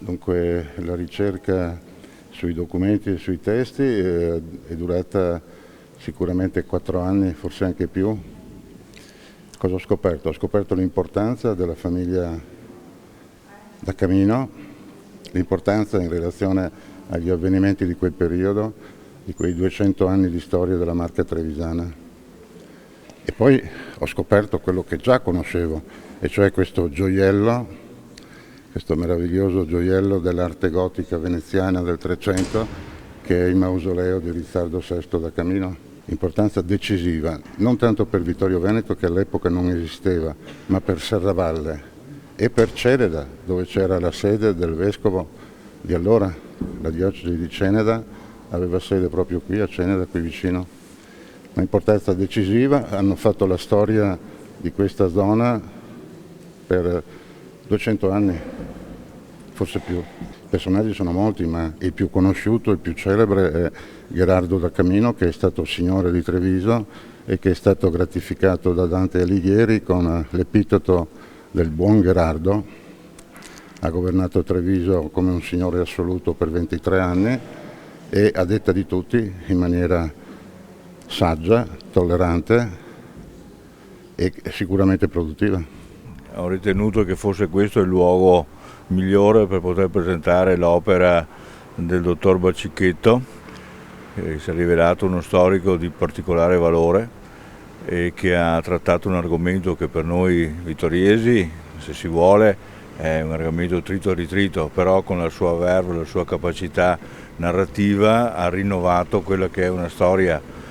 Dunque la ricerca sui documenti e sui testi è durata sicuramente 4 anni, forse anche più. Cosa ho scoperto? Ho scoperto l'importanza della famiglia da Camino, l'importanza in relazione agli avvenimenti di quel periodo, di quei 200 anni di storia della Marca trevisana. E poi ho scoperto quello che già conoscevo, e cioè questo gioiello, questo meraviglioso gioiello dell'arte gotica veneziana del Trecento, che è il mausoleo di Rizzardo VI da Camino. Importanza decisiva, non tanto per Vittorio Veneto, che all'epoca non esisteva, ma per Serravalle e per Ceneda, dove c'era la sede del vescovo di allora. La diocesi di Ceneda aveva sede proprio qui a Ceneda, qui vicino. Un'importanza decisiva, hanno fatto la storia di questa zona per 200 anni, forse più. I personaggi sono molti, ma il più conosciuto, il più celebre è Gherardo da Camino, che è stato signore di Treviso e che è stato gratificato da Dante Alighieri con l'epiteto del buon Gherardo. Ha governato Treviso come un signore assoluto per 23 anni e, a detta di tutti, in maniera saggia, tollerante e sicuramente produttiva. Ho ritenuto che fosse questo il luogo migliore per poter presentare l'opera del dottor Baccichetto, che si è rivelato uno storico di particolare valore e che ha trattato un argomento che per noi vittoriesi, se si vuole, è un argomento trito e ritrito, però con la sua verve, la sua capacità narrativa ha rinnovato quella che è una storia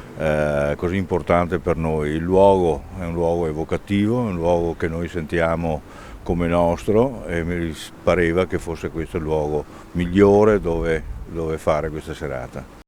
così importante per noi. Il luogo è un luogo evocativo, è un luogo che noi sentiamo come nostro e mi pareva che fosse questo il luogo migliore dove fare questa serata.